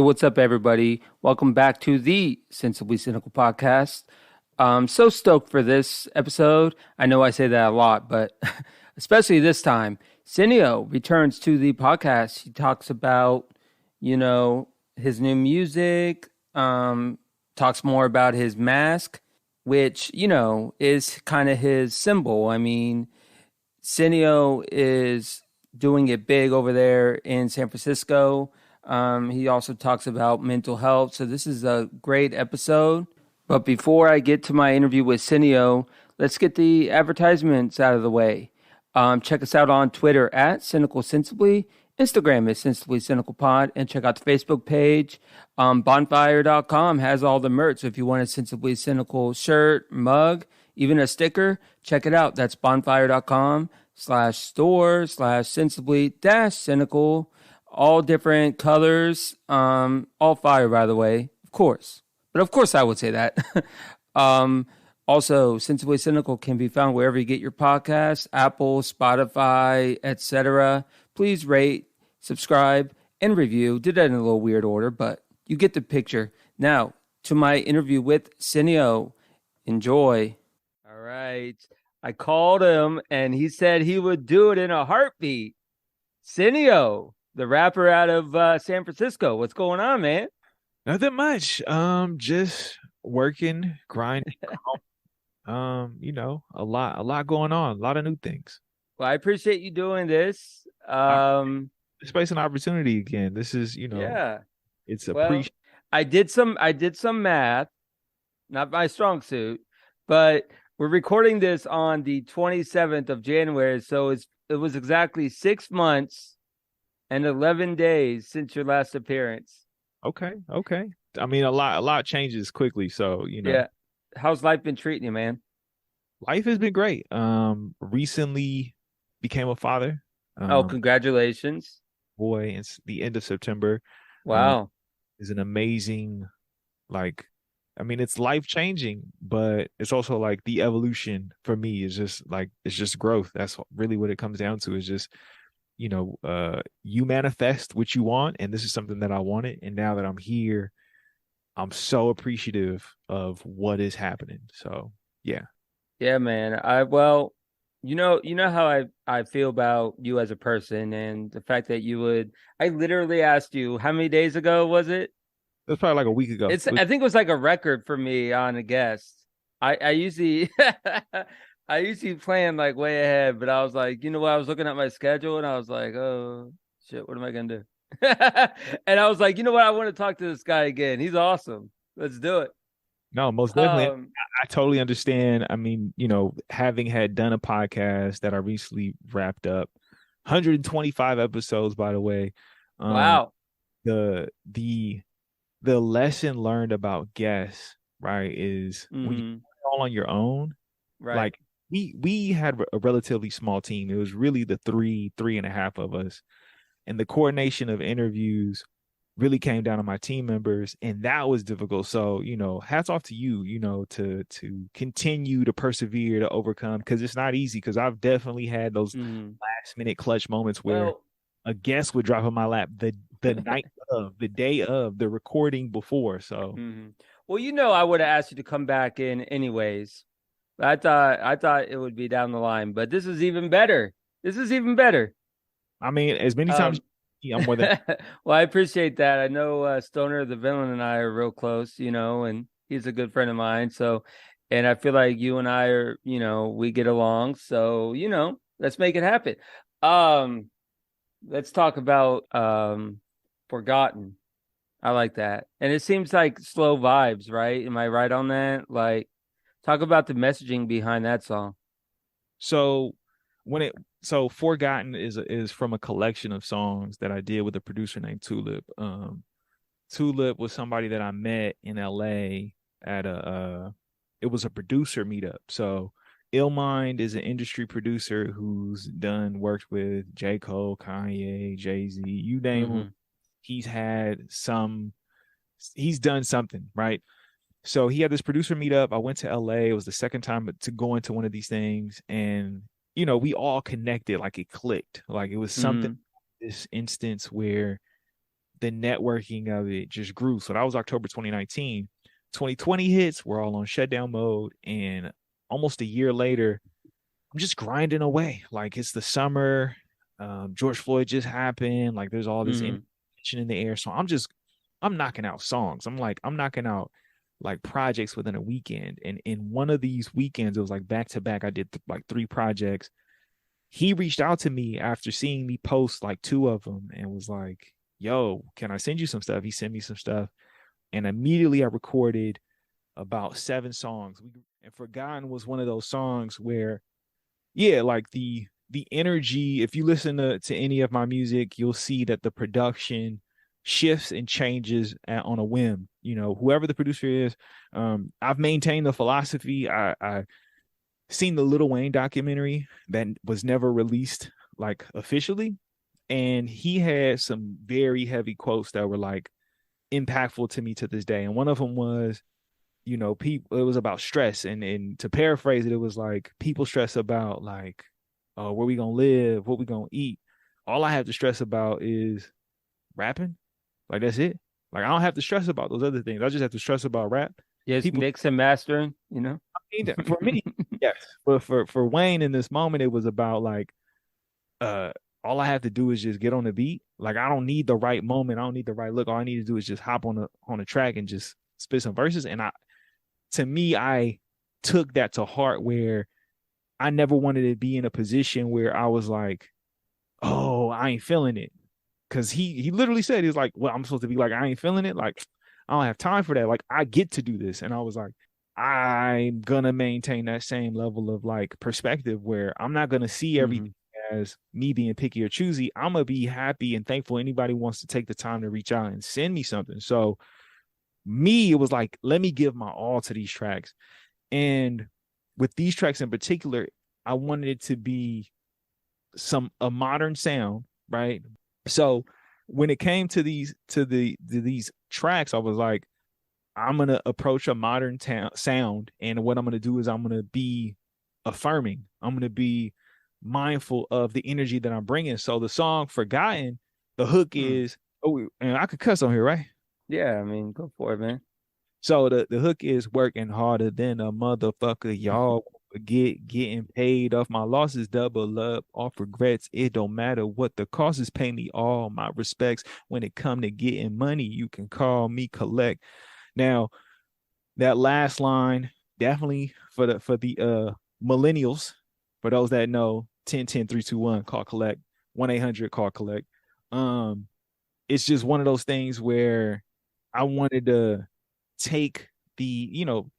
what's up, everybody? Welcome back to the Sensibly Cynical podcast. I'm so stoked for this episode. I know I say that a lot, but especially this time, Sineo returns to the podcast. He talks about, his new music, talks more about his mask, which, is kind of his symbol. I mean, Sineo is doing it big over there in San Francisco. He also talks about mental health. So this is a great episode. But before I get to my interview with Sineo, let's get the advertisements out of the way. Check us out on Twitter at Cynical Sensibly. Instagram is Sensibly Cynical Pod. And check out the Facebook page. Bonfire.com has all the merch. So if you want a Sensibly Cynical shirt, mug, even a sticker, check it out. That's bonfire.com/store/sensibly-cynical. All different colors, all fire, by the way, of course. But of course I would say that. Also, Sensibly Cynical can be found wherever you get your podcasts, Apple, Spotify, etc. Please rate, subscribe, and review. Did that in a little weird order, but you get the picture. Now, to my interview with Sineo. Enjoy. All right. I called him, and he said he would do it in a heartbeat. Sineo, the rapper out of San Francisco. What's going on, man? Nothing much. Just working, grinding. A lot going on, a lot of new things. Well, I appreciate you doing this. Space and opportunity again. This is, Yeah. it's Well, appreciated. I did some math, not my strong suit, but we're recording this on the 27th of January, so it was exactly 6 months and 11 days since your last appearance. Okay. I mean, a lot changes quickly, so Yeah. How's life been treating you, man? life has been great. Recently became a father. Oh, congratulations. Boy, it's the end of September. Wow. Is an amazing, like, I mean, it's life changing, but it's also like the evolution for me is just like it's just growth. That's really what it comes down to. Is just you manifest what you want, and this is something that I wanted, and now that I'm here, I'm so appreciative of what is happening. So yeah. Yeah, man. You know how I feel about you as a person, and the fact that I literally asked you how many days ago was it? That's probably like a week ago. I think it was like a record for me on a guest. I usually I usually plan like way ahead, but I was like, you know what? I was looking at my schedule and I was like, oh shit, what am I gonna do? And I was like, you know what? I want to talk to this guy again. He's awesome. Let's do it. No, most definitely. Um, I totally understand. I mean, having had done a podcast that I recently wrapped up, 125 episodes, by the way. Um, wow. the the the lesson learned about guests, right, is when you're Hmm. all on your own, Right. like we had a relatively small team. It was really the three and a half of us. And the coordination of interviews really came down to my team members, and that was difficult. So, hats off to you, to continue to persevere, to overcome, because it's not easy. Because I've definitely had those Hmm. last minute clutch moments where Well, a guest would drop in my lap the night of, the day of the recording before. So, mhm. Well, I would have asked you to come back in anyways. I thought it would be down the line, but this is even better. This is even better. I mean, as many times Um, I'm more than well, I appreciate that. I know Stoner the villain and I are real close, and he's a good friend of mine. So, and I feel like you and I are, we get along. So, let's make it happen. Um, let's talk about Forgotten. I like that. And it seems like slow vibes, right? Am I right on that? Like, talk about the messaging behind that song. so when it so Forgotten is from a collection of songs that I did with a producer named Tulip. Tulip was somebody that I met in LA at it was a producer meetup. So Illmind is an industry producer who's worked with J. Cole, Kanye, Jay-Z, you name him. Mm-hmm. He's had some he's done something, right? So he had this producer meetup. I went to LA. It was the second time to go into one of these things. And, we all connected, like it clicked. Like it was something, Mm-hmm. this instance where the networking of it just grew. So that was October 2019. 2020 hits, we're all on shutdown mode. And almost a year later, I'm just grinding away. Like it's the summer. George Floyd just happened. Like there's all this Mm-hmm. information in the air. So I'm knocking out songs. I'm knocking out like projects within a weekend. And in one of these weekends, it was like back to back. I did like 3 projects. He reached out to me after seeing me post like 2 of them and was like, yo, can I send you some stuff? He sent me some stuff. And immediately I recorded about 7 songs. And Forgotten was one of those songs where, yeah, like the energy, if you listen to any of my music, you'll see that the production shifts and changes on a whim. You know, whoever the producer is, I've maintained the philosophy. I seen the Lil Wayne documentary that was never released like officially, and he had some very heavy quotes that were like impactful to me to this day. And one of them was, you know, people, it was about stress, and to paraphrase it, it was like people stress about like, oh, where we gonna live, what we gonna eat. All I have to stress about is rapping. Like that's it. Like I don't have to stress about those other things. I just have to stress about rap. Yes, People mix and mastering, you know? need that. For me, yes. But for Wayne in this moment, it was about like, uh all I have to do is just get on the beat. Like I don't need the right moment. I don't need the right look. All I need to do is just hop on the track and just spit some verses. And to me, I took that to heart where I never wanted to be in a position where I was like, oh, I ain't feeling it. Cause he literally said, he was like, well, I'm supposed to be like, I ain't feeling it. Like, I don't have time for that. Like, I get to do this. And I was like, I'm gonna maintain that same level of like perspective where I'm not gonna see Mm-hmm. everything as me being picky or choosy. I'm gonna be happy and thankful anybody wants to take the time to reach out and send me something. So me, it was like, let me give my all to these tracks. And with these tracks in particular, I wanted it to be a modern sound, right? So when it came to these tracks, I was like, I'm gonna approach a modern sound, and what I'm gonna do is I'm gonna be affirming. I'm gonna be mindful of the energy that I'm bringing. So the song "Forgotten," the hook Mm. is, oh, and I could cuss on here, right? Yeah, I mean, go for it, man. So the hook is working harder than a motherfucker. Y'all forget getting paid off my losses, double up off regrets. It don't matter what the cost is. Pay me all my respects. When it come to getting money, you can call me collect. Now that last line, definitely for the millennials, for those that know, 10 10 3 2 1 call collect, 1-800 call collect. Um, it's just one of those things where I wanted to take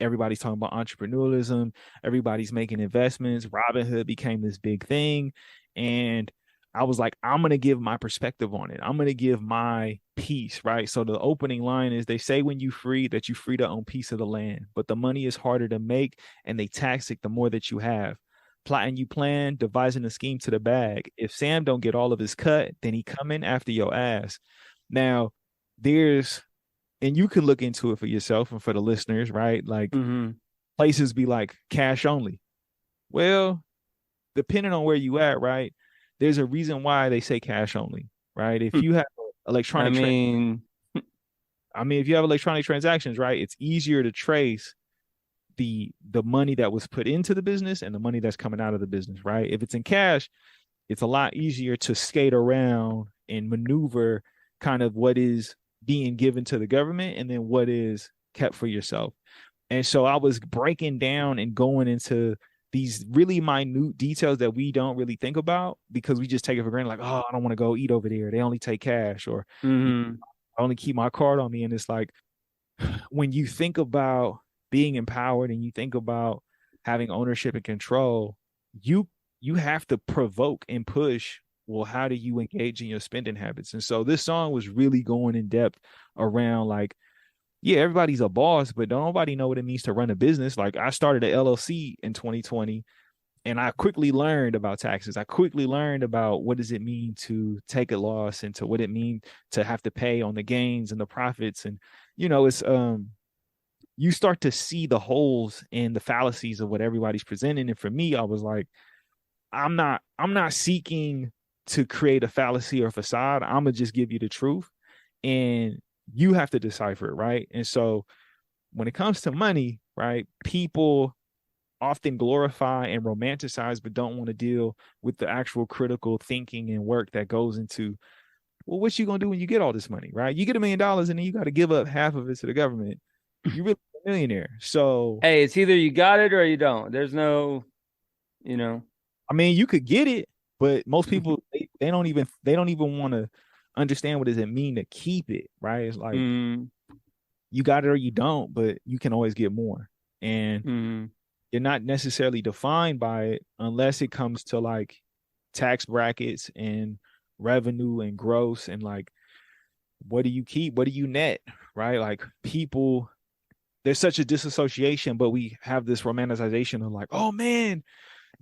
everybody's talking about entrepreneurialism, everybody's making investments. Robinhood became this big thing. And I was like, I'm going to give my perspective on it. I'm going to give my piece, right? So the opening line is, they say when you free that you free to own piece of the land, but the money is harder to make and they tax it the more that you have. Plotting you plan, devising a scheme to the bag. If Sam don't get all of his cut, then he coming after your ass. Now, there's and you can look into it for yourself and for the listeners, right? Like Mm-hmm. places be like cash only. Well, depending on where you at, right? There's a reason why they say cash only, right? If you have I electronic, mean, I mean, if you have electronic transactions, right, it's easier to trace the money that was put into the business and the money that's coming out of the business, right? If it's in cash, it's a lot easier to skate around and maneuver kind of what is being given to the government and then what is kept for yourself. And so I was breaking down and going into these really minute details that we don't really think about because we just take it for granted. Like, oh, I don't want to go eat over there. They only take cash, or mm-hmm. I only keep my card on me. And it's like, when you think about being empowered and you think about having ownership and control, you you have to provoke and push. Well, how do you engage in your spending habits? And so this song was really going in depth around like, yeah, everybody's a boss, but don't nobody know what it means to run a business. Like I started an LLC in 2020 and I quickly learned about taxes. I quickly learned about what does it mean to take a loss and to what it means to have to pay on the gains and the profits. And it's you start to see the holes and the fallacies of what everybody's presenting. And for me, I was like, I'm not seeking to create a fallacy or facade. I'm gonna just give you the truth. and you have to decipher it, right? And so when it comes to money, right, people often glorify and romanticize, but don't want to deal with the actual critical thinking and work that goes into, well, what you gonna do when you get all this money, right? You get $1 million and then you got to give up half of it to the government. You really a millionaire. So, Hey, it's either you got it or you don't. There's no, you know. I mean, you could get it, but most people they don't even want to understand what does it mean to keep it, right? It's like Mm, you got it or you don't, but you can always get more. And mm, you're not necessarily defined by it unless it comes to like tax brackets and revenue and gross and like what do you keep? What do you net? Right? Like people, there's such a disassociation, but we have this romanticization of like, oh man,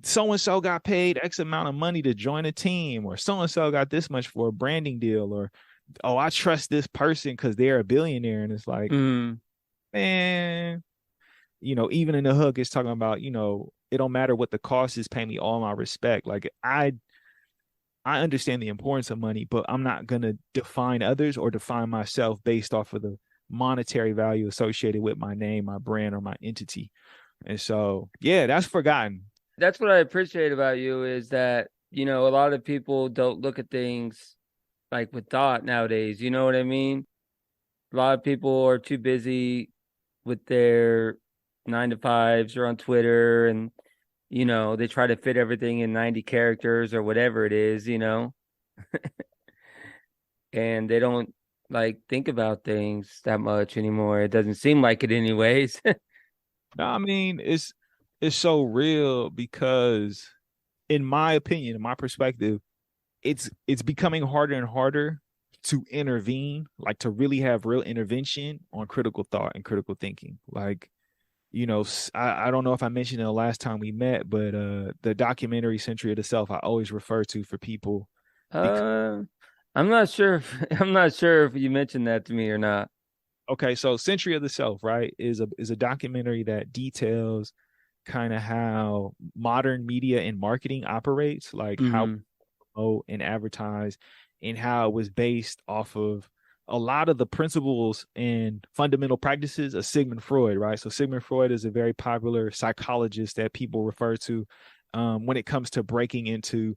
so and so got paid X amount of money to join a team, or so and so got this much for a branding deal, or oh, I trust this person because they're a billionaire. And it's like, mm. man, even in the hook, it's talking about, it don't matter what the cost is, pay me all my respect. Like I understand the importance of money, but I'm not gonna define others or define myself based off of the monetary value associated with my name, my brand, or my entity. And so, yeah, that's forgotten. That's what I appreciate about you is that, a lot of people don't look at things like with thought nowadays. You know what I mean? A lot of people are too busy with their 9 to 5s or on Twitter and, they try to fit everything in 90 characters or whatever it is, and they don't like think about things that much anymore. It doesn't seem like it anyways. No, I mean, it's so real because in my opinion, in my perspective, it's becoming harder and harder to intervene, like to really have real intervention on critical thought and critical thinking. Like, I don't know if I mentioned it the last time we met, but the documentary Century of the Self, I always refer to for people because uh I'm not sure if I'm not sure if you mentioned that to me or not. okay, so Century of the Self, right, is a documentary that details kind of how modern media and marketing operates, like how Mm-hmm. promote and advertise, and how it was based off of a lot of the principles and fundamental practices of Sigmund Freud, right? So Sigmund Freud is a very popular psychologist that people refer to when it comes to breaking into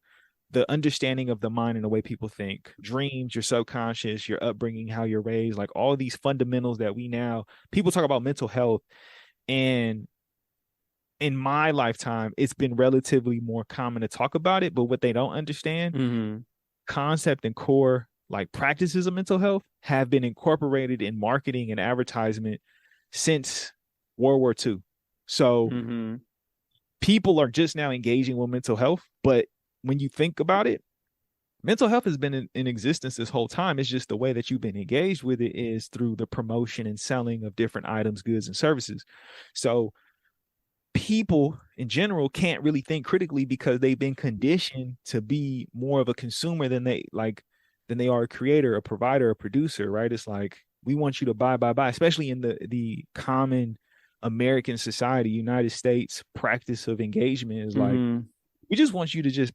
the understanding of the mind and the way people think, dreams, your subconscious, your upbringing, how you're raised, like all these fundamentals that we now people talk about mental health. And in my lifetime, it's been relatively more common to talk about it, but what they don't understand, Mm-hmm. concept and core like practices of mental health have been incorporated in marketing and advertisement since World War II. So Mm-hmm. people are just now engaging with mental health, but when you think about it, mental health has been in existence this whole time. It's just the way that you've been engaged with it is through the promotion and selling of different items, goods, and services. So people in general can't really think critically because they've been conditioned to be more of a consumer than they are a creator, a provider, a producer, right? It's like we want you to buy, especially in the common American society, United States practice of engagement is like Mm-hmm. we just want you to just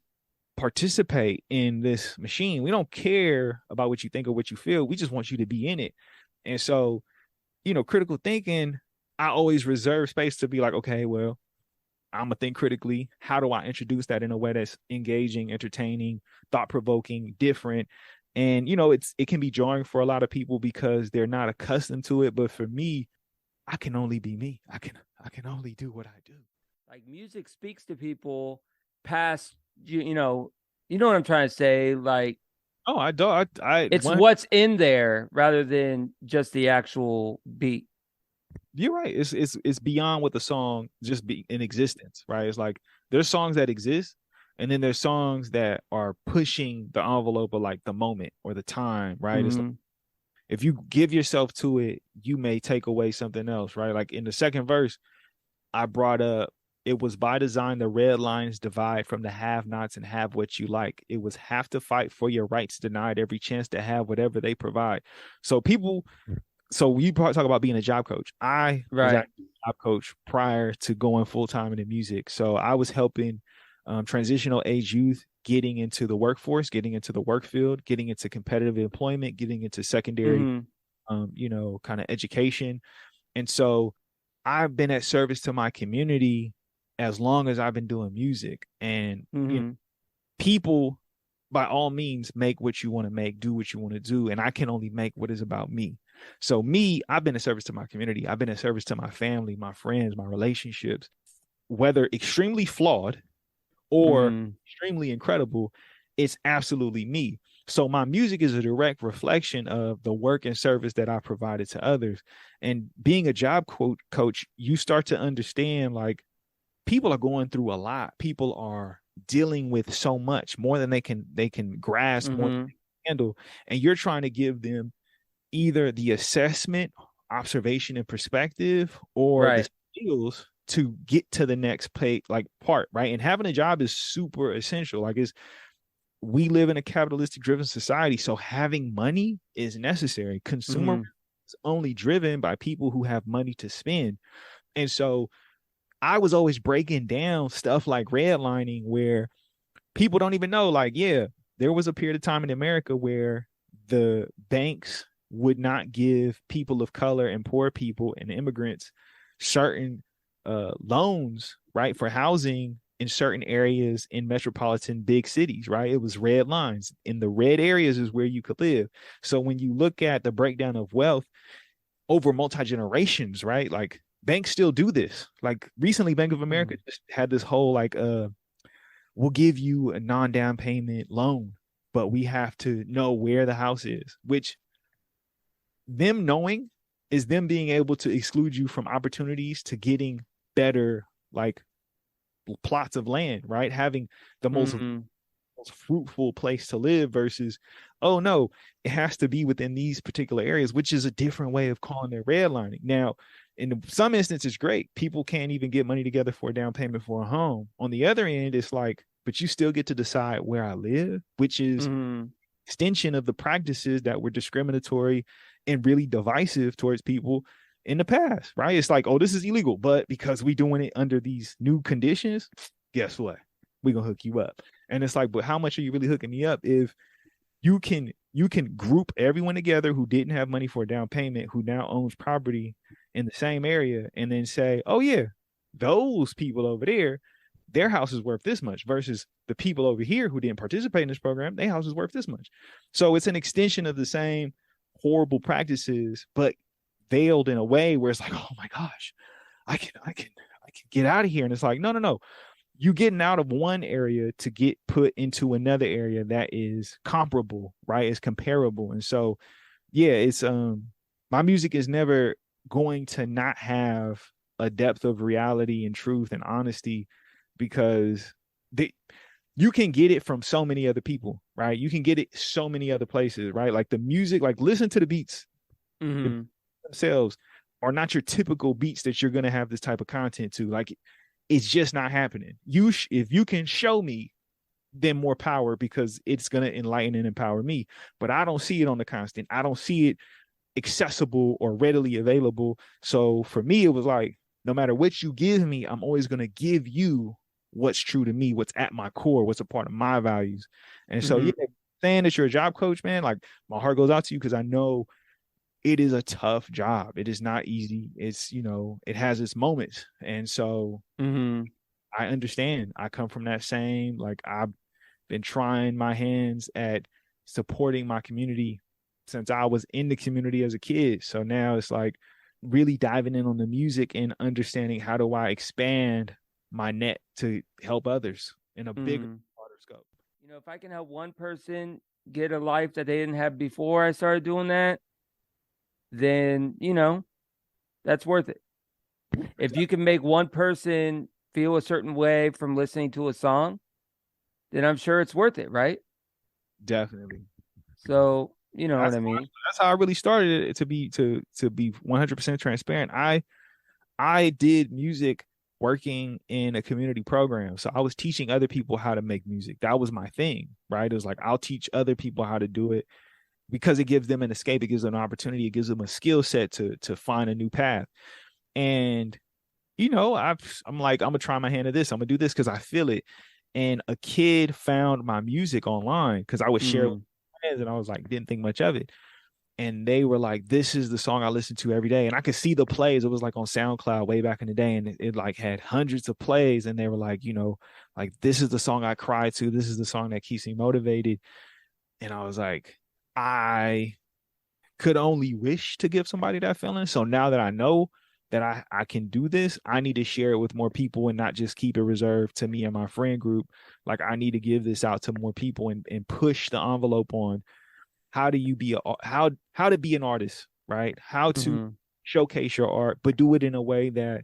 participate in this machine. We don't care about what you think or what you feel. We just want you to be in it. And so, critical thinking, I always reserve space to be like, okay, well, I'm gonna think critically. How do I introduce that in a way that's engaging, entertaining, thought provoking, different? And it can be jarring for a lot of people because they're not accustomed to it. But for me, I can only be me. I can only do what I do. Like music speaks to people past you know what I'm trying to say. Like Oh, I don't. I it's one. what's in there rather than just the actual beat. You're right. It's beyond what the song just be in existence, right? It's like there's songs that exist, and then there's songs that are pushing the envelope of like the moment or the time, right? It's like Mm-hmm. if you give yourself to it, you may take away something else, right? Like in the second verse, I brought up it was by design the red lines divide from the have nots and have what you like. It was have to fight for your rights, denied every chance to have whatever they provide. So people so you probably talk about being a job coach. I was Right. actually a job coach prior to going full time into music. So I was helping transitional age youth getting into the workforce, getting into the work field, getting into competitive employment, getting into secondary, Mm-hmm. kind of education. And so I've been at service to my community as long as I've been doing music. And, Mm-hmm. people, by all means, make what you want to make, do what you want to do. And I can only make what is about me. So, me, I've been a service to my community. I've been a service to my family, my friends, my relationships, whether extremely flawed or Mm-hmm. extremely incredible. It's absolutely me. So my music is a direct reflection of the work and service that I provided to others. And being a job coach, you start to understand, like, people are going through a lot. People are dealing with so much more than they can grasp, more than Mm-hmm. they can handle. And you're trying to give them either the assessment, observation, and perspective, or the Right. skills to get to the next part, right? And having a job is super essential. Like, it's we live in a capitalistic driven society, so having money is necessary. Consumer Mm-hmm. is only driven by people who have money to spend. And so I was always breaking down stuff like redlining, where people don't even know, like, yeah, there was a period of time in America where the banks would not give people of color and poor people and immigrants certain loans, right, for housing in certain areas in metropolitan big cities, right? It was red lines. In the red areas is where you could live. So when you look at the breakdown of wealth over multi generations, right? Like, banks still do this. Like, recently, Bank of Mm-hmm. America just had this whole, like, we'll give you a non-down payment loan, but we have to know where the house is, which, them knowing, is them being able to exclude you from opportunities to getting better, like, plots of land, right? Having the Mm-hmm. most fruitful place to live versus, oh no, it has to be within these particular areas, which is a different way of calling it redlining. Now, in some instances, great. People can't even get money together for a down payment for a home. On the other end, it's like, but you still get to decide where I live, which is Mm-hmm. extension of the practices that were discriminatory and really divisive towards people in the past, right? It's like, oh, this is illegal, but because we doing it under these new conditions, guess what? We're gonna hook you up. And it's like, but how much are you really hooking me up if you can group everyone together who didn't have money for a down payment, who now owns property in the same area, and then say, oh yeah, those people over there, their house is worth this much, versus the people over here who didn't participate in this program, their house is worth this much. So it's an extension of the same horrible practices, but veiled in a way where it's like, oh my gosh, I can get out of here. And it's like, no, no, no. You getting out of one area to get put into another area that is comparable, right? It's comparable. And so, yeah, it's my music is never going to not have a depth of reality and truth and honesty, because they you can get it from so many other people, right? You can get it so many other places, right? Like, the music, like, listen to the beats. The Mm-hmm. themselves are not your typical beats that you're going to have this type of content to. Like, it's just not happening. If you can show me, then more power, because it's going to enlighten and empower me. But I don't see it on the constant. I don't see it accessible or readily available. So for me, it was like, no matter what you give me, I'm always going to give you what's true to me, what's at my core, what's a part of my values. And so, Mm-hmm. yeah, saying that you're a job coach, man, like, my heart goes out to you, because I know it is a tough job. It is not easy. It's, it has its moments. And so Mm-hmm. I understand. I come from that same, like, I've been trying my hands at supporting my community since I was in the community as a kid. So now it's like really diving in on the music and understanding, how do I expand my net to help others in a bigger, Mm-hmm. broader scope. If I can help one person get a life that they didn't have before I started doing that, then, that's worth it. If you can make one person feel a certain way from listening to a song, then I'm sure it's worth it, right? Definitely. So, you know what That's I mean? that's how I really started it, to be 100% transparent. I did music working in a community program. So I was teaching other people how to make music. That was my thing, right? It was like, I'll teach other people how to do it, because it gives them an escape, it gives them an opportunity, it gives them a skill set to find a new path. And I'm like, I'm gonna try my hand at this. I'm gonna do this because I feel it. and a kid found my music online because I would share it with Mm. friends, and I was like, didn't think much of it. And they were like, this is the song I listen to every day. And I could see the plays. It was like on SoundCloud way back in the day. And it like had hundreds of plays. And they were like, like, this is the song I cry to. This is the song that keeps me motivated. And I was like, I could only wish to give somebody that feeling. So now that I know that I can do this, I need to share it with more people and not just keep it reserved to me and my friend group. Like, I need to give this out to more people and push the envelope on how do you be how to be an artist, right? How to Mm-hmm. showcase your art, but do it in a way that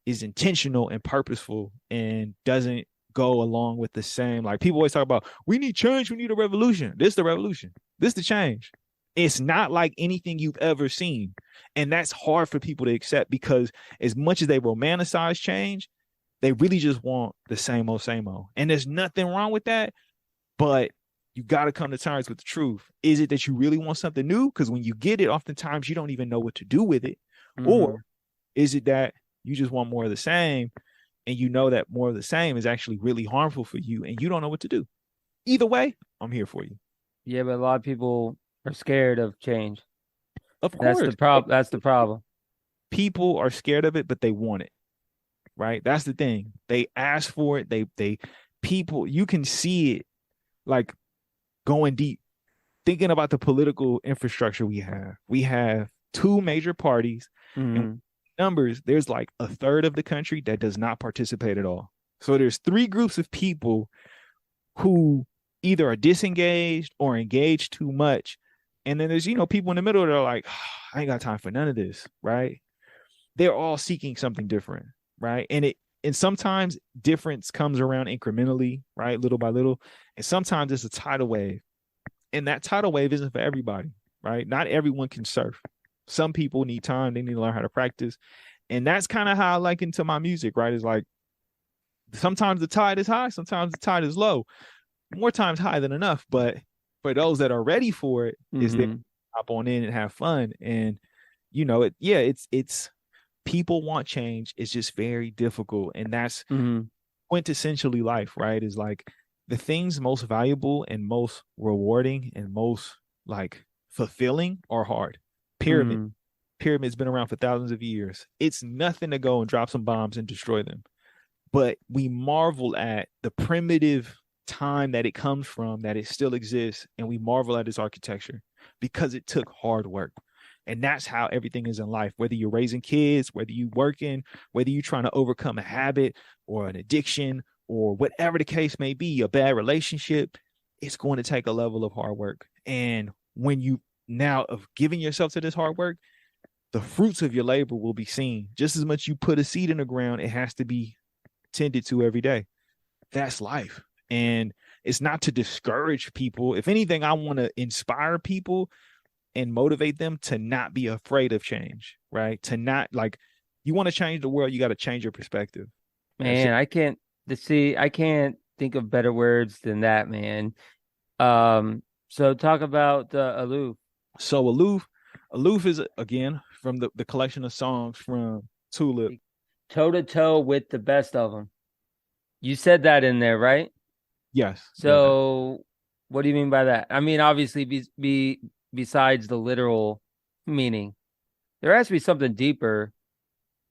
is intentional and purposeful and doesn't go along with the same. Like, people always talk about, we need change, we need a revolution. This is the revolution. This is the change. It's not like anything you've ever seen. And that's hard for people to accept because as much as they romanticize change, they really just want the same old, same old. And there's nothing wrong with that. But you got to come to terms with the truth. Is it that you really want something new? Because when you get it, oftentimes you don't even know what to do with it. Or Mm-hmm. is it that you just want more of the same and you know that more of the same is actually really harmful for you and you don't know what to do? Either way, I'm here for you. Yeah, but a lot of people are scared of change. Of That's the course, problem. That's the problem. people are scared of it, but they want it, right? That's the thing. They ask for it. People, you can see it like going deep thinking about the political infrastructure we have two major parties, and Mm-hmm. numbers, there's like a third of the country that does not participate at all. So there's three groups of people who either are disengaged or engaged too much. And then there's, people in the middle that are like, I ain't got time for none of this, right? They're all seeking something different, right? And sometimes difference comes around incrementally, right? Little by little. And sometimes it's a tidal wave, and that tidal wave isn't for everybody, right? Not everyone can surf. Some people need time, they need to learn how to practice. And that's kind of how I like into my music, right? It's like sometimes the tide is high, sometimes the tide is low. More times high than enough. But for those that are ready for it, is there Mm-hmm. hop on in and have fun. And it's people want change. It's just very difficult. And that's Mm-hmm. quintessentially life, right? Is like the things most valuable and most rewarding and most like fulfilling are hard. Pyramid. Mm-hmm. Pyramid's been around for thousands of years. It's nothing to go and drop some bombs and destroy them. But we marvel at the primitive time that it comes from, that it still exists, and we marvel at its architecture because it took hard work. And that's how everything is in life, whether you're raising kids, whether you're working, whether you're trying to overcome a habit or an addiction or whatever the case may be, a bad relationship, it's going to take a level of hard work. And when you now of giving yourself to this hard work, the fruits of your labor will be seen. Just as much you put a seed in the ground, it has to be tended to every day. That's life. And it's not to discourage people. If anything, I want to inspire people and motivate them to not be afraid of change, right? To not like, you want to change the world, you got to change your perspective. That's it. Man, I can't think of better words than that, man. So talk about Aloof. So Aloof is again from the collection of songs from Tulip. Toe to toe with the best of them. You said that in there, right? Yes, yeah. So what do you mean by that? I mean, obviously, besides the literal meaning, there has to be something deeper.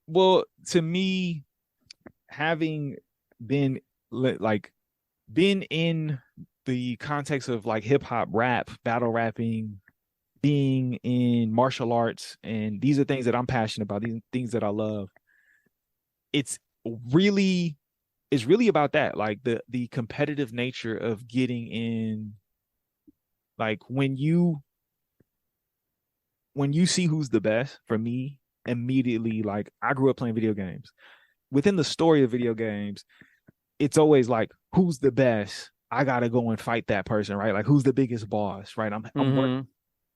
Well, to me, having been like been in the context of like hip hop, rap, battle rapping, being in martial arts, and these are things that I'm passionate about, these things that I love. It's really it's really about that, like the competitive nature of getting in, like when you see who's the best. For me, immediately, like, I grew up playing video games. Within the story of video games, it's always like, who's the best? I gotta go and fight that person, right? Like, who's the biggest boss, right? I'm working Mm-hmm.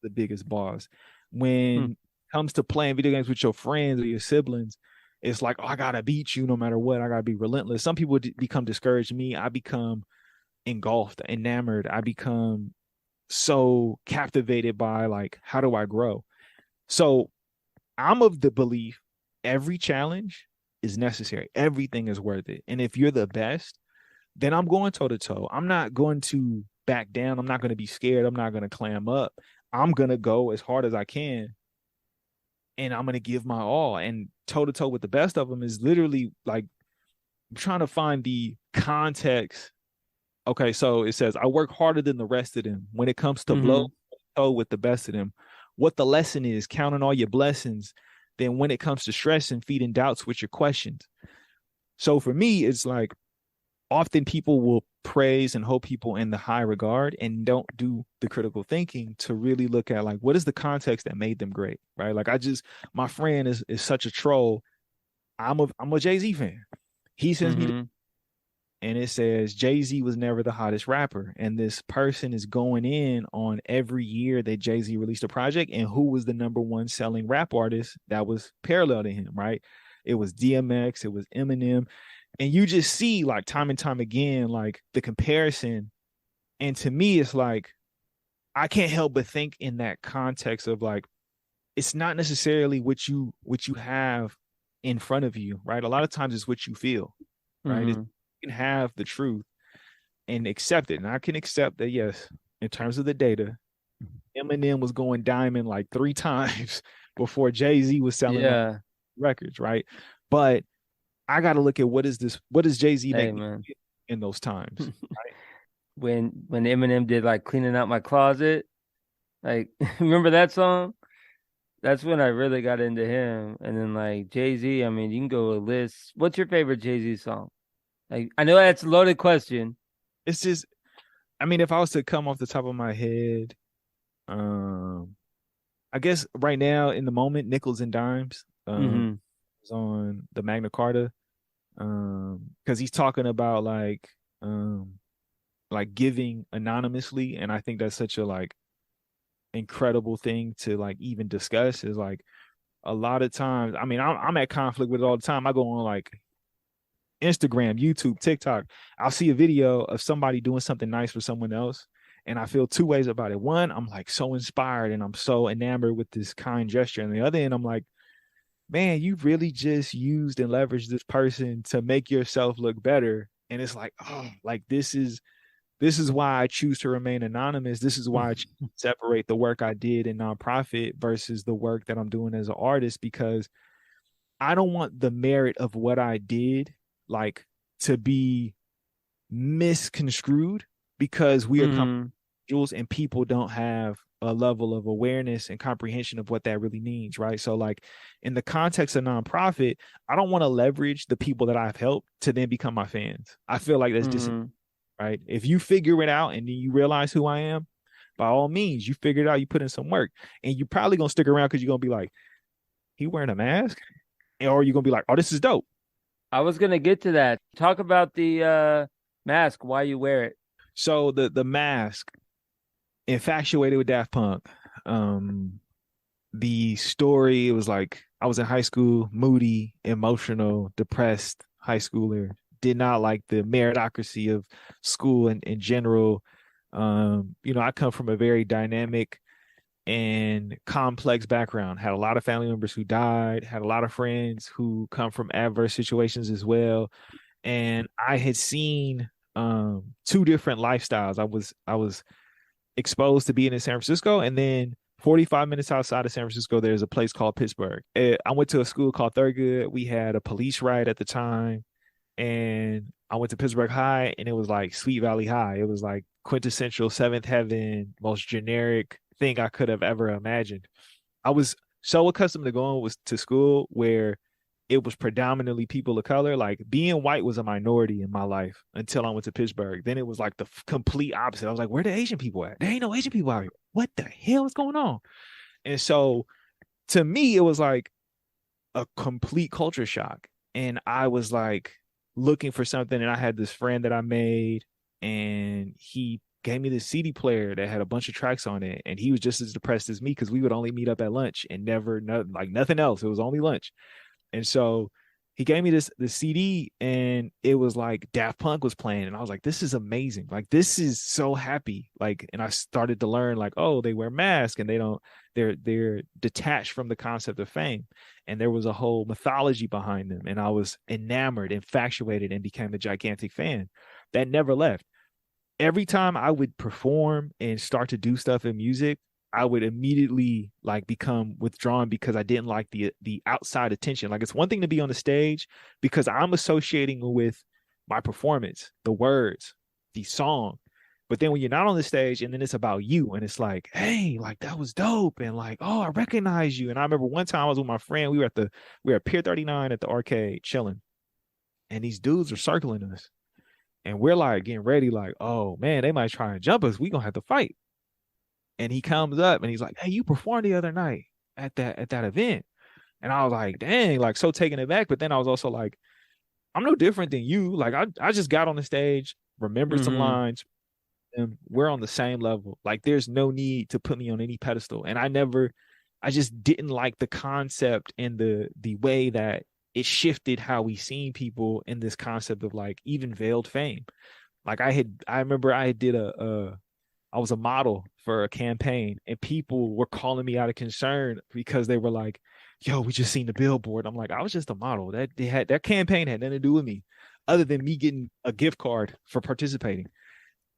the biggest boss. Hmm. When it comes to playing video games with your friends or your siblings, it's like, oh, I gotta beat you no matter what. I gotta be relentless. Some people become discouraged. Me, I become engulfed, enamored. I become so captivated by, like, how do I grow? So I'm of the belief every challenge is necessary. Everything is worth it. And if you're the best, then I'm going toe to toe. I'm not going to back down. I'm not going to be scared. I'm not going to clam up. I'm going to go as hard as I can, and I'm going to give my all. And toe to toe with the best of them is literally like I'm trying to find the context. Okay, so it says, I work harder than the rest of them. When it comes to blow Mm-hmm. toe with the best of them, what the lesson is, counting all your blessings. Then when it comes to stress and feeding doubts with your questions. So for me, it's like often people will praise and hold people in the high regard and don't do the critical thinking to really look at like what is the context that made them great, right? Like my friend is such a troll. I'm a Jay-Z fan. He sends me Mm-hmm. and it says Jay-Z was never the hottest rapper. And this person is going in on every year that Jay-Z released a project and who was the number one selling rap artist that was parallel to him, right? It was DMX, it was Eminem. And you just see like time and time again, like the comparison. And to me, it's like, I can't help but think in that context of like, it's not necessarily what you have in front of you, right? A lot of times it's what you feel, right? It's, Mm-hmm. you can have the truth and accept it. And I can accept that, yes, in terms of the data, Eminem was going diamond like 3 times before Jay-Z was selling like Yeah. records, right? But I got to look at what does Jay-Z Hey, make me man. in those times, When Eminem did like cleaning out my closet, like remember that song? That's when I really got into him. And then like Jay-Z, I mean, you can go a list. What's your favorite Jay-Z song? Like I know that's a loaded question. It's just, I mean, if I was to come off the top of my head, um, I guess right now in the moment, Nickels and Dimes, Mm-hmm. is on the Magna Carta, because he's talking about um, like giving anonymously, and I think that's such a like incredible thing to like even discuss. Is like a lot of times, I mean, I'm at conflict with it all the time. I go on like Instagram, YouTube, TikTok. I'll see a video of somebody doing something nice for someone else. And I feel two ways about it. One, I'm like so inspired and I'm so enamored with this kind gesture. And the other end, I'm like, man, you really just used and leveraged this person to make yourself look better. And it's like, oh, like this is why I choose to remain anonymous. This is why I separate the work I did in nonprofit versus the work that I'm doing as an artist, because I don't want the merit of what I did like to be misconstrued because we are Mm-hmm. individuals and people don't have a level of awareness and comprehension of what that really means, right? So like in the context of nonprofit, I don't want to leverage the people that I've helped to then become my fans. I feel like that's just Mm-hmm. right. If you figure it out and then you realize who I am, by all means, you figure it out, you put in some work, and you're probably gonna stick around because you're gonna be like, he wearing a mask, or you're gonna be like, oh, this is dope. I was gonna get to that. Talk about the mask, why you wear it. So the mask, infatuated with Daft Punk. Um, the story, it was like I was in high school, moody, emotional, depressed high schooler. Did not like the meritocracy of school in general. I come from a very dynamic and complex background. Had a lot of family members who died, had a lot of friends who come from adverse situations as well. And I had seen two different lifestyles. I was exposed to being in San Francisco, and then 45 minutes outside of San Francisco, there's a place called Pittsburgh. I went to a school called Thurgood. We had a police riot at the time, and I went to Pittsburgh High, and it was like Sweet Valley High. It was like quintessential seventh heaven, most generic thing I could have ever imagined. I was so accustomed to going to school where it was predominantly people of color. Like being white was a minority in my life until I went to Pittsburgh. Then it was like the complete opposite. I was like, where the Asian people at? There ain't no Asian people out here. What the hell is going on? And so to me, it was like a complete culture shock. And I was like looking for something. And I had this friend that I made, and he gave me this CD player that had a bunch of tracks on it. And he was just as depressed as me because we would only meet up at lunch and never, like nothing else. It was only lunch. And so he gave me this CD, and it was like Daft Punk was playing, and I was like, this is amazing. Like, this is so happy. Like, and I started to learn like, oh, they wear masks and they're detached from the concept of fame. And there was a whole mythology behind them. And I was enamored, infatuated, and became a gigantic fan that never left. Every time I would perform and start to do stuff in music, I would immediately like become withdrawn because I didn't like the outside attention. Like, it's one thing to be on the stage because I'm associating with my performance, the words, the song. But then when you're not on the stage and then it's about you and it's like, hey, like that was dope. And like, oh, I recognize you. And I remember one time I was with my friend, we were at Pier 39 at the arcade chilling, and these dudes are circling us. And we're like getting ready, like, oh man, they might try and jump us. We gonna have to fight. And he comes up and he's like, hey, you performed the other night at that event. And I was like, dang, like so taken aback. But then I was also like, I'm no different than you. Like, I just got on the stage, remembered some Mm-hmm. lines, and we're on the same level. Like, there's no need to put me on any pedestal. And I just didn't like the concept and the way that it shifted how we seen people in this concept of like even veiled fame. Like, I remember I did I was a model for a campaign, and people were calling me out of concern because they were like, yo, we just seen the billboard. I'm like, I was just a model. That campaign had nothing to do with me other than me getting a gift card for participating.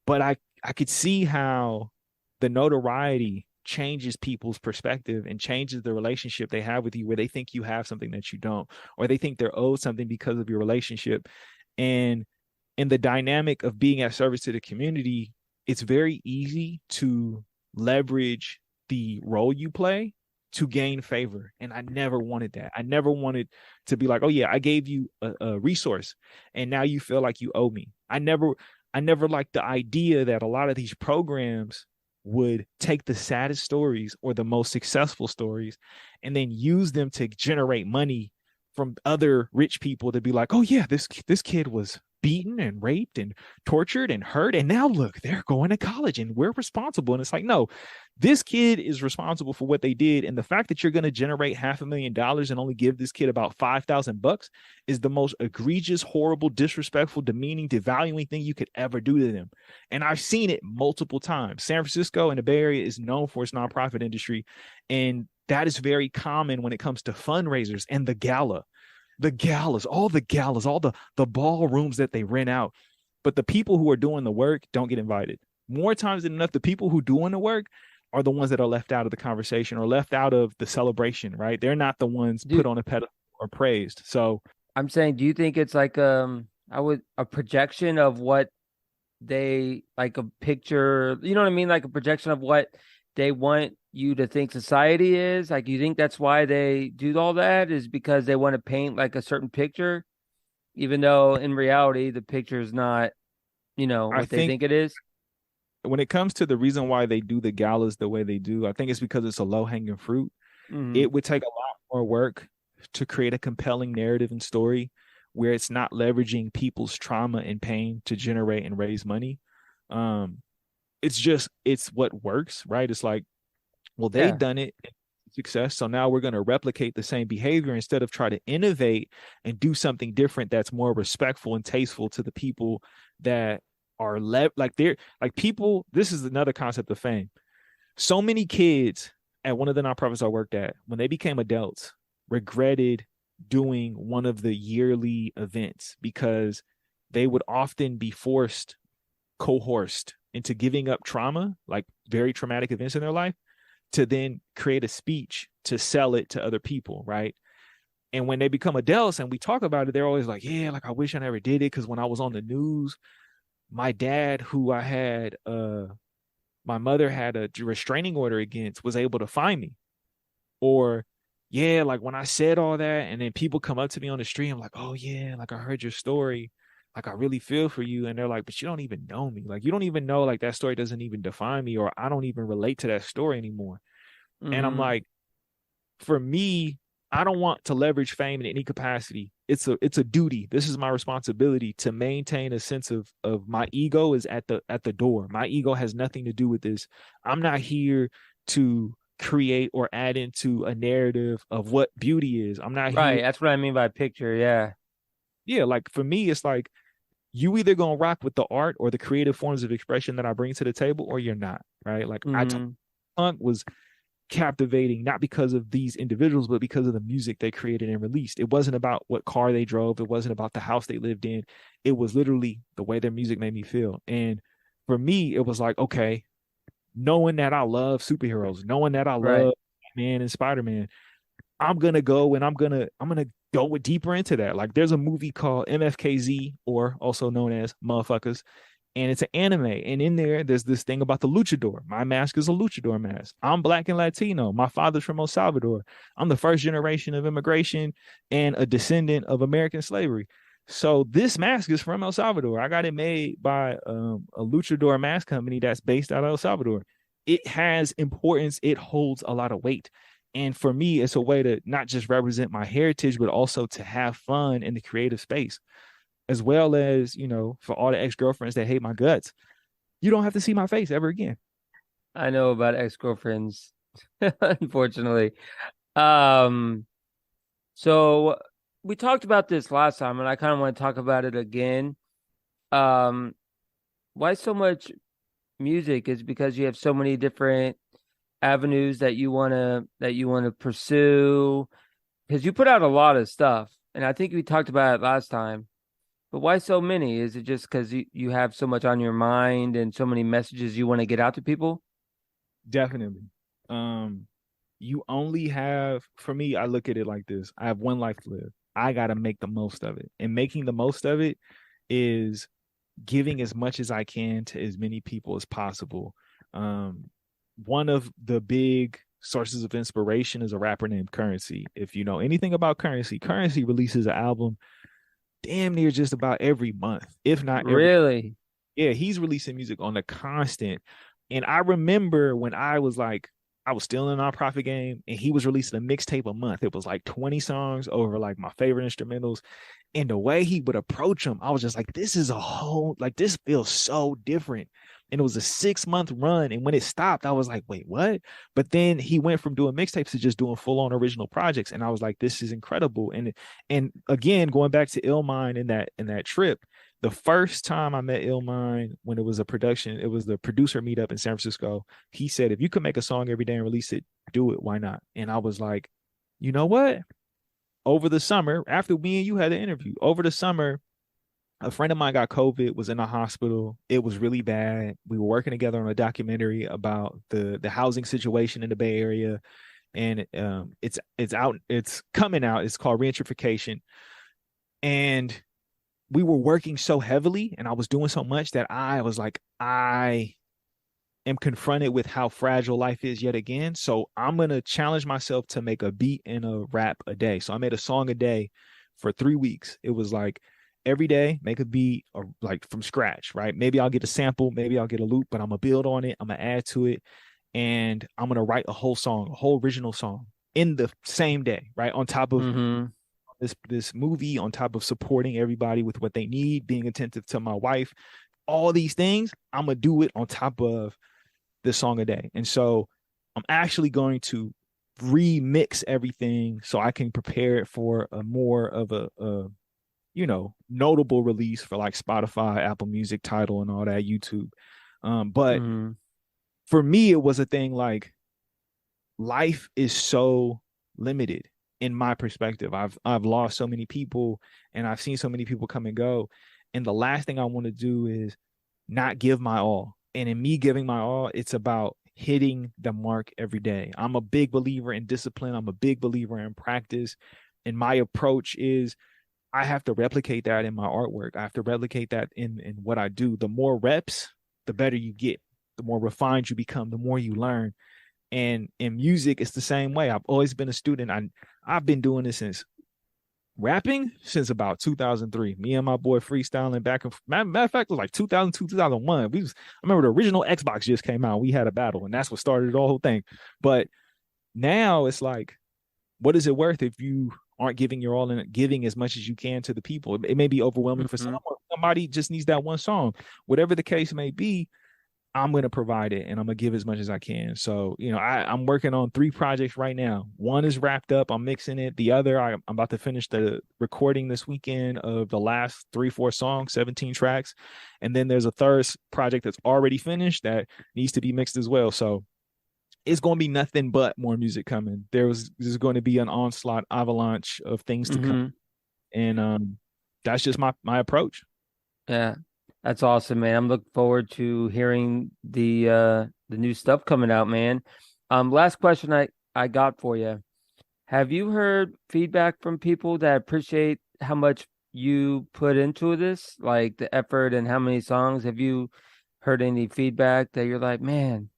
But I could see how the notoriety changes people's perspective and changes the relationship they have with you, where they think you have something that you don't, or they think they're owed something because of your relationship. And in the dynamic of being at service to the community, it's very easy to leverage the role you play to gain favor. And I never wanted that. I never wanted to be like, oh yeah, I gave you a resource and now you feel like you owe me. I never liked the idea that a lot of these programs would take the saddest stories or the most successful stories and then use them to generate money from other rich people to be like, oh yeah, this kid was beaten and raped and tortured and hurt, and now look, they're going to college and we're responsible. And it's like, no, this kid is responsible for what they did, and the fact that you're going to generate $500,000 and only give this kid about $5,000 is the most egregious, horrible, disrespectful, demeaning, devaluing thing you could ever do to them. And I've seen it multiple times. San Francisco and the Bay Area is known for its nonprofit industry, and that is very common when it comes to fundraisers and the galas, all the galas, all the ballrooms that they rent out. But the people who are doing the work don't get invited. More times than enough, the people who doing the work are the ones that are left out of the conversation or left out of the celebration, right? They're not the ones Do put on a pedestal or praised. So I'm saying, do you think it's like I would a projection of what they like a picture, you know what I mean? Like a projection of what they want you to think society is. Like, you think that's why they do all that is because they want to paint like a certain picture, even though in reality the picture is not, I what they think think it is. when it comes to the reason why they do the galas the way they do, I think it's because it's a low hanging fruit. Mm-hmm. It would take a lot more work to create a compelling narrative and story where it's not leveraging people's trauma and pain to generate and raise money. Um, it's what works, right? It's like, well, they've Yeah. done it success, so now we're going to replicate the same behavior instead of try to innovate and do something different that's more respectful and tasteful to the people that are like they're like people. This is another concept of fame. So many kids at one of the nonprofits I worked at, when they became adults, regretted doing one of the yearly events because they would often be forced, coerced into giving up trauma, like very traumatic events in their life, to then create a speech to sell it to other people, right? And when they become adults and we talk about it, they're always like, yeah, like I wish I never did it because when I was on the news, my dad, who I had my mother had a restraining order against, was able to find me. Or, yeah, like when I said all that, and then people come up to me on the street, I'm like, oh, yeah, like I heard your story. Like, I really feel for you. And they're like, but you don't even know me. Like, you don't even know, like, that story doesn't even define me, or I don't even relate to that story anymore. And I'm Mm-hmm. like, for me, I don't want to leverage fame in any capacity. It's a duty. This is my responsibility to maintain a sense of my ego is at the door. My ego has nothing to do with this. I'm not here to create or add into a narrative of what beauty is. I'm not here. Right. That's what I mean by picture. Yeah. Yeah, like for me, it's like you either gonna rock with the art or the creative forms of expression that I bring to the table, or you're not, right? Like I told Mm, Punk was captivating not because of these individuals, but because of the music they created and released. It wasn't about what car they drove, it wasn't about the house they lived in. It was literally the way their music made me feel. And for me, it was like, okay, knowing that I love superheroes, knowing that I right. love Batman and Spider-Man, I'm gonna go and I'm gonna go deeper into that. Like there's a movie called MFKZ, or also known as Motherfuckers, and it's an anime. And in there's this thing about the luchador. My mask is a luchador mask. I'm black and Latino. My father's from El Salvador. I'm the first generation of immigration and a descendant of American slavery. So this mask is from El Salvador. I got it made by a luchador mask company that's based out of El Salvador. It has importance. It holds a lot of weight. And for me, it's a way to not just represent my heritage, but also to have fun in the creative space, as well as, for all the ex-girlfriends that hate my guts, you don't have to see my face ever again. I know about ex-girlfriends, unfortunately. Um, so we talked about this last time, and I kind of want to talk about it again. Um, why so much music is because you have so many different avenues that you want to pursue because you put out a lot of stuff, and I think we talked about it last time. But why so many? Is it just because you have so much on your mind and so many messages you want to get out to people? Definitely. Um, you only have, for me, I look at it like this. I have one life to live. I got to make the most of it. And making the most of it is giving as much as I can to as many people as possible. Um, One of the big sources of inspiration is a rapper named Currency. If you know anything about Currency, Currency releases an album damn near just about every month, if not every. Really? Yeah, he's releasing music on the constant. And I remember when I was still in the nonprofit game, and he was releasing a mixtape a month. It was like 20 songs over like my favorite instrumentals. And the way he would approach them, I was just like, this is a whole, like, this feels so different. And it was a 6 month run. And when it stopped, I was like, wait, what? But then he went from doing mixtapes to just doing full on original projects. And I was like, this is incredible. And again, going back to Illmind in that trip, the first time I met Illmind when it was a production, it was the producer meetup in San Francisco. He said, if you could make a song every day and release it, do it. Why not? And I was like, you know what? Over the summer, after me and you had the interview, over the summer, a friend of mine got COVID, was in the hospital. It was really bad. We were working together on a documentary about the housing situation in the Bay Area, and it's coming out. It's called Reintrification, and we were working so heavily, and I was doing so much that I was like, I am confronted with how fragile life is yet again. So I'm gonna challenge myself to make a beat and a rap a day. So I made a song a day for 3 weeks. It was like every day make a beat or like from scratch, right? Maybe I'll get a sample, maybe I'll get a loop, but I'm gonna build on it. I'm gonna add to it, and I'm gonna write a whole song, a whole original song in the same day, right? On top of Mm-hmm. this movie, on top of supporting everybody with what they need, being attentive to my wife, all these things, I'm gonna do it on top of this song a day. And so I'm actually going to remix everything so I can prepare it for a more of a notable release for like Spotify, Apple Music, Tidal, and all that, YouTube. But Mm-hmm. for me, it was a thing like life is so limited in my perspective. I've lost so many people, and I've seen so many people come and go. And the last thing I want to do is not give my all. And in me giving my all, it's about hitting the mark every day. I'm a big believer in discipline. I'm a big believer in practice. And my approach is I have to replicate that in my artwork. I have to replicate that in what I do. The more reps, the better you get. The more refined you become, the more you learn. And in music, it's the same way. I've always been a student. I've been doing this since rapping since about 2003. Me and my boy freestyling back and matter of fact, it was like 2002, 2001. I remember the original Xbox just came out. We had a battle, and that's what started the whole thing. But now it's like, what is it worth if you aren't giving your all and giving as much as you can to the people? It may be overwhelming for some, Mm-hmm. or somebody just needs that one song. Whatever the case may be, I'm going to provide it and I'm going to give as much as I can. So, I'm working on 3 projects right now. One is wrapped up. I'm mixing it. The other, I'm about to finish the recording this weekend of the last 3, 4 songs, 17 tracks. And then there's a third project that's already finished that needs to be mixed as well. So it's going to be nothing but more music coming. There's going to be an onslaught avalanche of things to come. Mm-hmm. And that's just my approach. Yeah, that's awesome, man. I'm looking forward to hearing the new stuff coming out, man. Last question I got for you. Have you heard feedback from people that appreciate how much you put into this, like the effort and how many songs? Have you heard any feedback that you're like, man,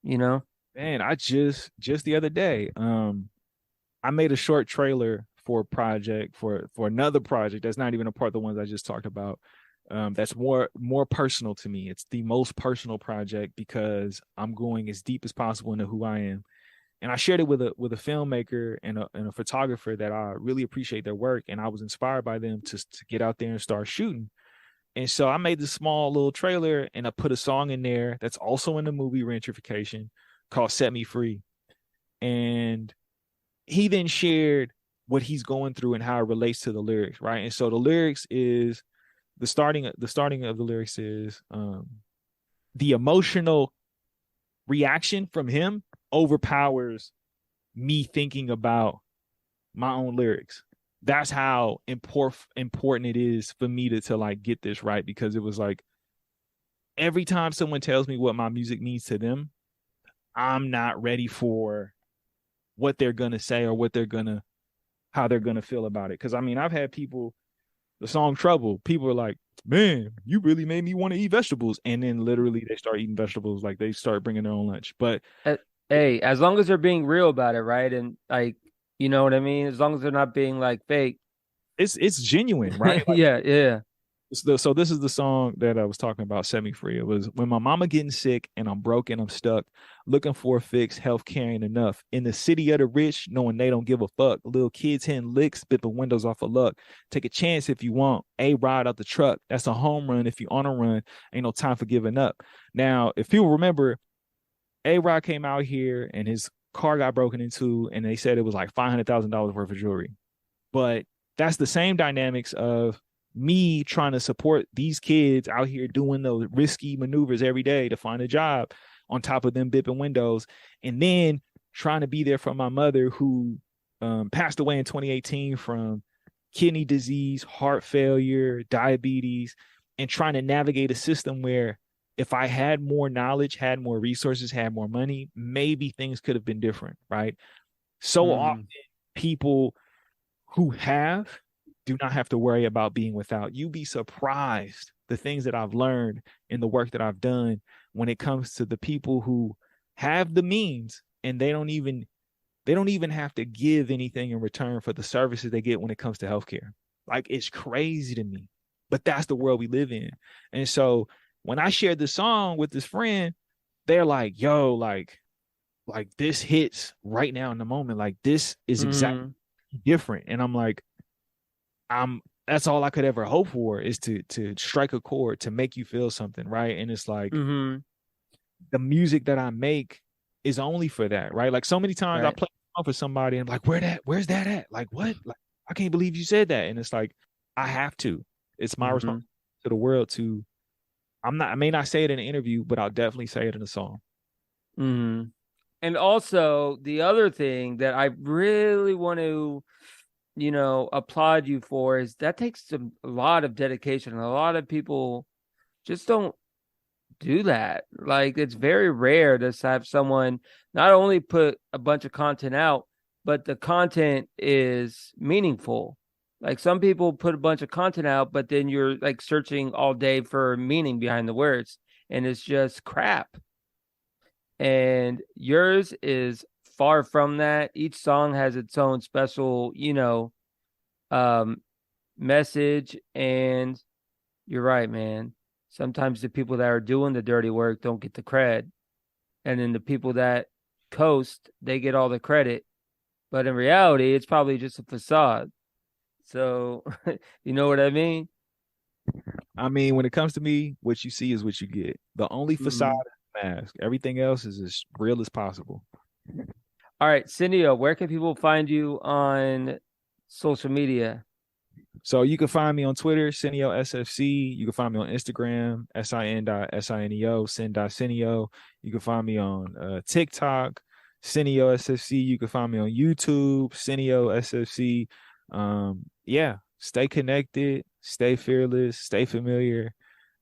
you know? Man, I just the other day, I made a short trailer for a project for another project that's not even a part of the ones I just talked about. That's more personal to me. It's the most personal project because I'm going as deep as possible into who I am. And I shared it with a filmmaker and a photographer that I really appreciate their work, and I was inspired by them to get out there and start shooting. And so I made this small little trailer and I put a song in there that's also in the movie Regentrification called Set Me Free. And he then shared what he's going through and how it relates to the lyrics, right? And so the lyrics is the starting of the lyrics is the emotional reaction from him overpowers me thinking about my own lyrics. That's how important it is for me to like get this right, because it was like every time someone tells me what my music means to them, I'm not ready for what they're gonna say or how they're gonna feel about it. Because I mean, I've had people, the song Trouble, people are like, man, you really made me want to eat vegetables. And then literally they start eating vegetables, like they start bringing their own lunch. But Uh, Hey, as long as they're being real about it, right? And like, you know what I mean? As long as they're not being like fake. it's genuine, right? Like, Yeah, yeah. so this is the song that I was talking about, Set Me Free. It was when my mama getting sick and I'm broke and I'm stuck, looking for a fix, healthcare ain't enough. In the city of the rich, knowing they don't give a fuck. Little kids hitting licks, bit the windows off of luck. Take a chance if you want. Ride out the truck. That's a home run if you on a run. Ain't no time for giving up. Now, if people remember, Rod came out here and his car got broken into, and they said it was like $500,000 worth of jewelry. But that's the same dynamics of me trying to support these kids out here doing those risky maneuvers every day to find a job, on top of them bipping windows, and then trying to be there for my mother who passed away in 2018 from kidney disease, heart failure, diabetes, and trying to navigate a system where if I had more knowledge, had more resources, had more money, maybe things could have been different, right? So often Mm, people who have do not have to worry about being without. You be surprised the things that I've learned in the work that I've done when it comes to the people who have the means and they don't even have to give anything in return for the services they get when it comes to healthcare. Like, it's crazy to me. But that's the world we live in. And so when I shared the song with this friend, they're like, yo, like this hits right now in the moment. Like, this is exactly mm, different. And I'm like, I'm that's all I could ever hope for, is to strike a chord, to make you feel something, right? And it's like mm-hmm. the music that I make is only for that, right? Like, so many times I Right. play a song for somebody and I'm like, where's that at? Like, what? Like, I can't believe you said that. And it's like, I have to. It's my Mm-hmm. responsibility to the world to I may not say it in an interview, but I'll definitely say it in a song. Mm-hmm. And also the other thing that I really want to, applaud you for is that takes a lot of dedication. A lot of people just don't do that. Like, it's very rare to have someone not only put a bunch of content out, but the content is meaningful. Like, some people put a bunch of content out, but then you're like searching all day for meaning behind the words, and it's just crap. And yours is far from that. Each song has its own special, um, message. And you're right, man. Sometimes the people that are doing the dirty work don't get the cred. And then the people that coast, they get all the credit. But in reality, it's probably just a facade. So, you know what I mean? I mean, when it comes to me, what you see is what you get. The only facade Mm, mask. Everything else is as real as possible. All right, Sineo, where can people find you on social media? So you can find me on Twitter, Sineo SFC. You can find me on Instagram, sin.sineo, sin.sineo. You can find me on TikTok, Sineo SFC. You can find me on YouTube, Sineo SFC. Yeah, stay connected, stay fearless, stay familiar,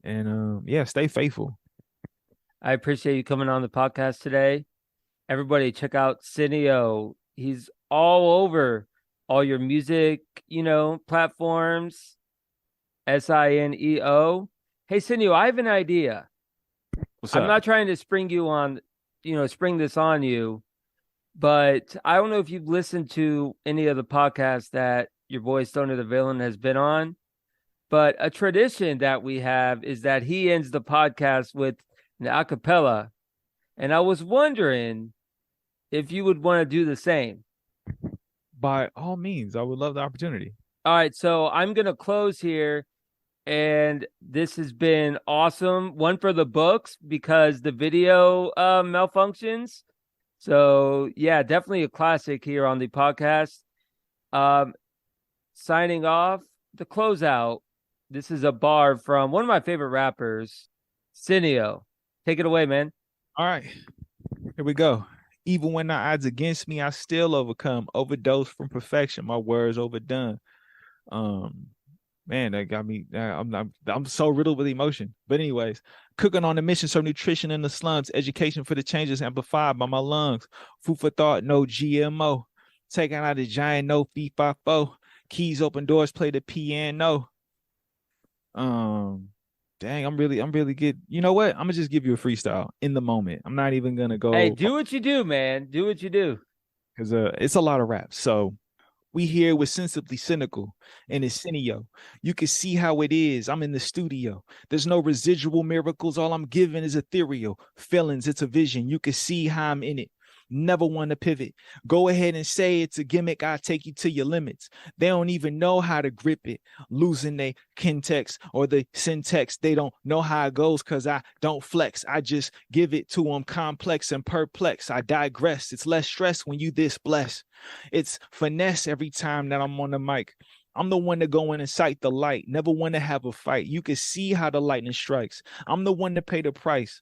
and yeah, stay faithful. I appreciate you coming on the podcast today. Everybody, check out Sineo. He's all over all your music, platforms. Sineo. Hey, Sineo, I have an idea. What's I'm up? not trying to spring this on you, but I don't know if you've listened to any of the podcasts that your boy Stoner the Villain has been on, but a tradition that we have is that he ends the podcast with an acapella. And I was wondering if you would want to do the same. By all means, I would love the opportunity. All right, so I'm going to close here. And this has been awesome. One for the books because the video malfunctions. So yeah, definitely a classic here on the podcast. Um, Signing off, the closeout. This is a bar from one of my favorite rappers, Sineo. Take it away, man. All right, here we go. Even when the odds against me, I still overcome. Overdose from perfection. My words overdone. Um, Man, that got me. I'm so riddled with emotion. But anyways, cooking on a mission, serve nutrition in the slums, education for the changes amplified by my lungs. Food for thought, no GMO. Taking out a giant, no fee fi fo. Keys open doors, play the piano. Um, Dang, I'm really good. You know what? I'm gonna just give you a freestyle in the moment. I'm not even gonna Hey, go do what you do, man. Do what you do. because it's a lot of rap. So we here with Sensibly Cynical and it's Sineo. You can see how it is. I'm in the studio. There's no residual miracles. All I'm giving is ethereal feelings. It's a vision. You can see how I'm in it. Never want to pivot. Go ahead and say it's a gimmick. I'll take you to your limits. They don't even know how to grip it. Losing their kintex or the syntax. They don't know how it goes because I don't flex. I just give it to them complex and perplex. I digress. It's less stress when you this blessed. It's finesse every time that I'm on the mic. I'm the one to go in and sight the light. Never want to have a fight. You can see how the lightning strikes. I'm the one to pay the price.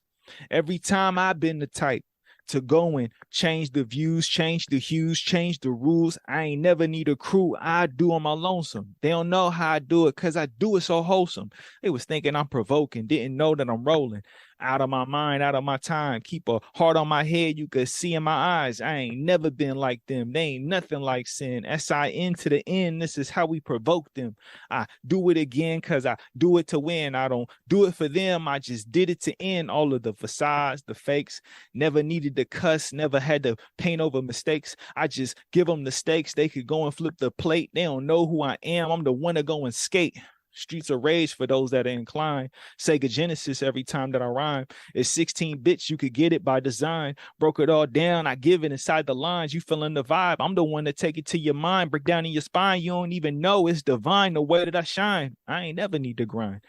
Every time I've been the type to go and change the views, change the hues, change the rules. I ain't never need a crew. I do on my lonesome. They don't know how I do it because I do it so wholesome. They was thinking I'm provoking, didn't know that I'm rolling. Out of my mind, out of my time. Keep a heart on my head. You could see in my eyes. I ain't never been like them. They ain't nothing like sin. SIN to the end. This is how we provoke them. I do it again because I do it to win. I don't do it for them. I just did it to end all of the facades, the fakes. Never needed to cuss. Never had to paint over mistakes. I just give them the stakes. They could go and flip the plate. They don't know who I am. I'm the one to go and skate. Streets of Rage for those that are inclined. Sega Genesis every time that I rhyme. It's 16 bits. You could get it by design. Broke it all down. I give it inside the lines. You feeling the vibe. I'm the one to take it to your mind. Break down in your spine. You don't even know it's divine the way that I shine. I ain't never need to grind.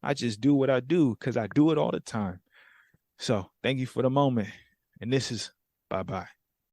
I just do what I do because I do it all the time. So thank you for the moment. And this is bye-bye.